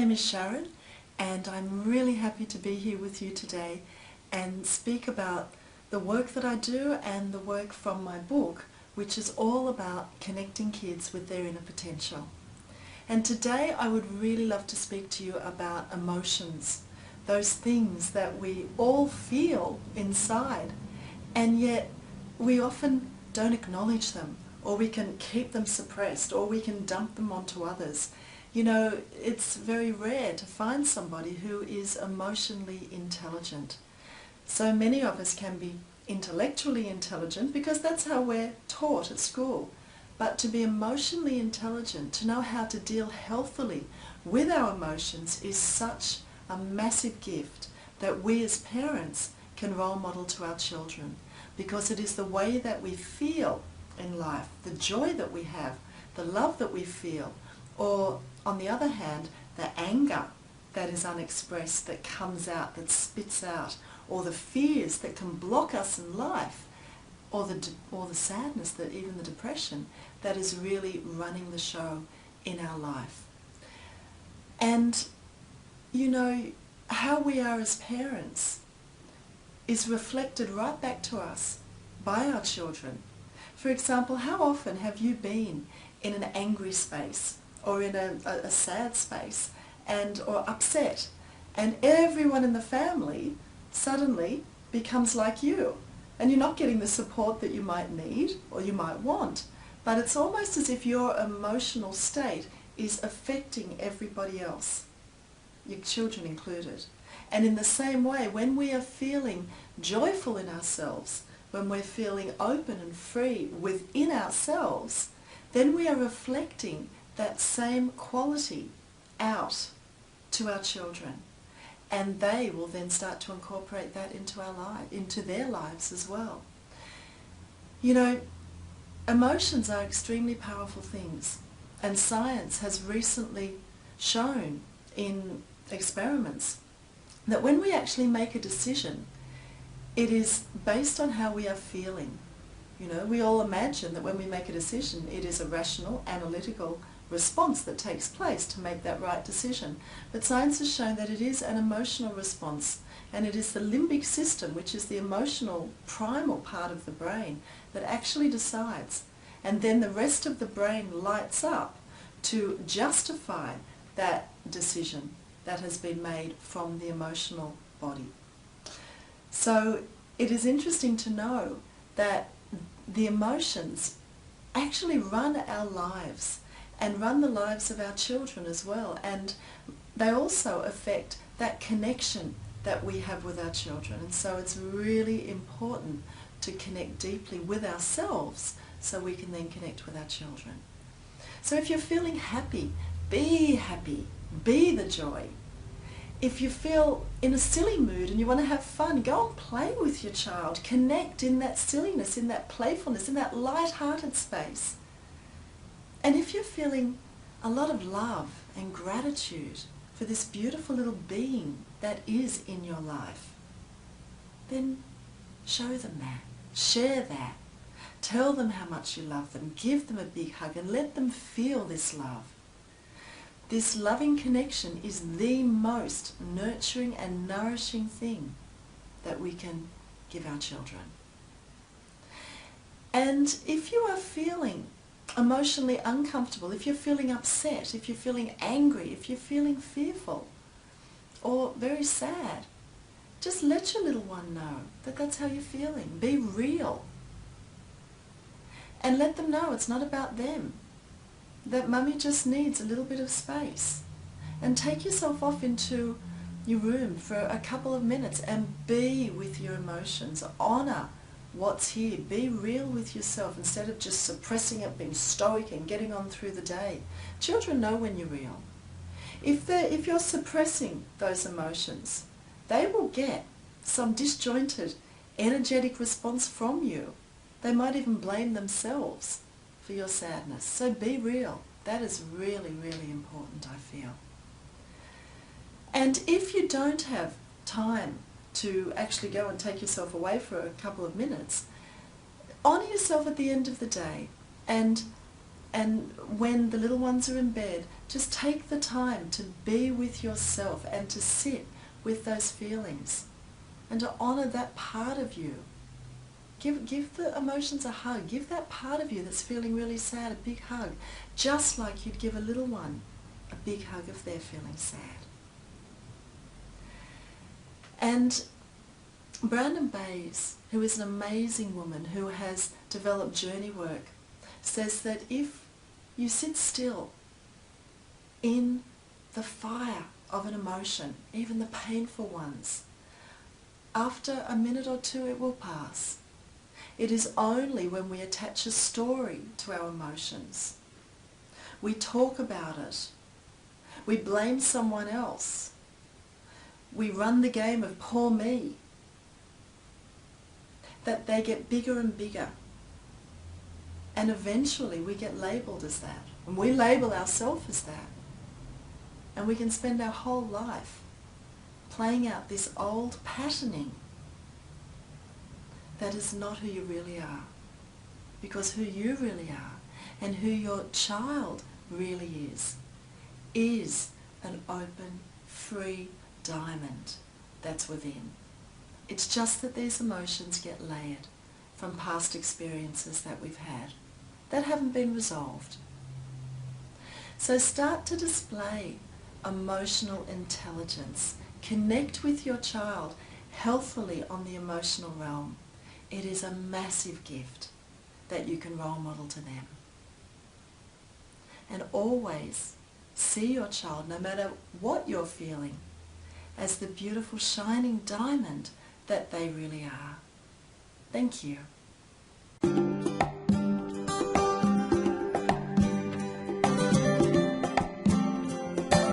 name is Sharon, and I'm really happy to be here with you today and speak about the work that I do and the work from my book, which is all about connecting kids with their inner potential. And today I would really love to speak to you about emotions, those things that we all feel inside, and yet we often don't acknowledge them, or we can keep them suppressed, or we can dump them onto others. You know, it's very rare to find somebody who is emotionally intelligent. So many of us can be intellectually intelligent because that's how we're taught at school. But to be emotionally intelligent, to know how to deal healthily with our emotions, is such a massive gift that we as parents can role model to our children, because it is the way that we feel in life, the joy that we have, the love that we feel, or on the other hand, the anger that is unexpressed, that comes out, that spits out, or the fears that can block us in life, or the sadness, that even the depression that is really running the show in our life. And you know, how we are as parents is reflected right back to us by our children. For example, how often have you been in an angry space or in a sad space or upset, and everyone in the family suddenly becomes like you, and you're not getting the support that you might need or you might want, but it's almost as if your emotional state is affecting everybody else, your children included. And in the same way, when we are feeling joyful in ourselves, when we're feeling open and free within ourselves, then we are reflecting that same quality out to our children. And they will then start to incorporate that into their lives as well. You know, emotions are extremely powerful things, and science has recently shown in experiments that when we actually make a decision, it is based on how we are feeling. You know, we all imagine that when we make a decision, it is a rational, analytical response that takes place to make that right decision. But science has shown that it is an emotional response, and it is the limbic system, which is the emotional primal part of the brain, that actually decides. And then the rest of the brain lights up to justify that decision that has been made from the emotional body. So it is interesting to know that the emotions actually run our lives and run the lives of our children as well, and they also affect that connection that we have with our children. And so it's really important to connect deeply with ourselves so we can then connect with our children. So if you're feeling happy, be the joy. If you feel in a silly mood and you want to have fun, go and play with your child. Connect in that silliness, in that playfulness, in that light-hearted space. And if you're feeling a lot of love and gratitude for this beautiful little being that is in your life, then show them that. Share that. Tell them how much you love them. Give them a big hug and let them feel this love. This loving connection is the most nurturing and nourishing thing that we can give our children. And if you are feeling emotionally uncomfortable, if you're feeling upset, if you're feeling angry, if you're feeling fearful or very sad, just let your little one know that that's how you're feeling. Be real. And let them know it's not about them, that mummy just needs a little bit of space. And take yourself off into your room for a couple of minutes and be with your emotions. Honor what's here. Be real with yourself instead of just suppressing it, being stoic and getting on through the day. Children know when you're real. If you're suppressing those emotions, they will get some disjointed, energetic response from you. They might even blame themselves for your sadness. So be real. That is really, really important, I feel. And if you don't have time to actually go and take yourself away for a couple of minutes, honour yourself at the end of the day and And when the little ones are in bed, just take the time to be with yourself and to sit with those feelings and to honour that part of you. Give the emotions a hug. Give that part of you that's feeling really sad a big hug, just like you'd give a little one a big hug if they're feeling sad. And Brandon Bayes, who is an amazing woman who has developed journey work, says that if you sit still in the fire of an emotion, even the painful ones, after a minute or two it will pass. It is only when we attach a story to our emotions, we talk about it, we blame someone else, we run the game of poor me, that they get bigger and bigger. And eventually we get labelled as that. And we label ourselves as that. And we can spend our whole life playing out this old patterning that is not who you really are. Because who you really are and who your child really is an open, free diamond that's within. It's just that these emotions get layered from past experiences that we've had that haven't been resolved. So start to display emotional intelligence. Connect with your child healthily on the emotional realm. It is a massive gift that you can role model to them. And always see your child, no matter what you're feeling, as the beautiful shining diamond that they really are. Thank you.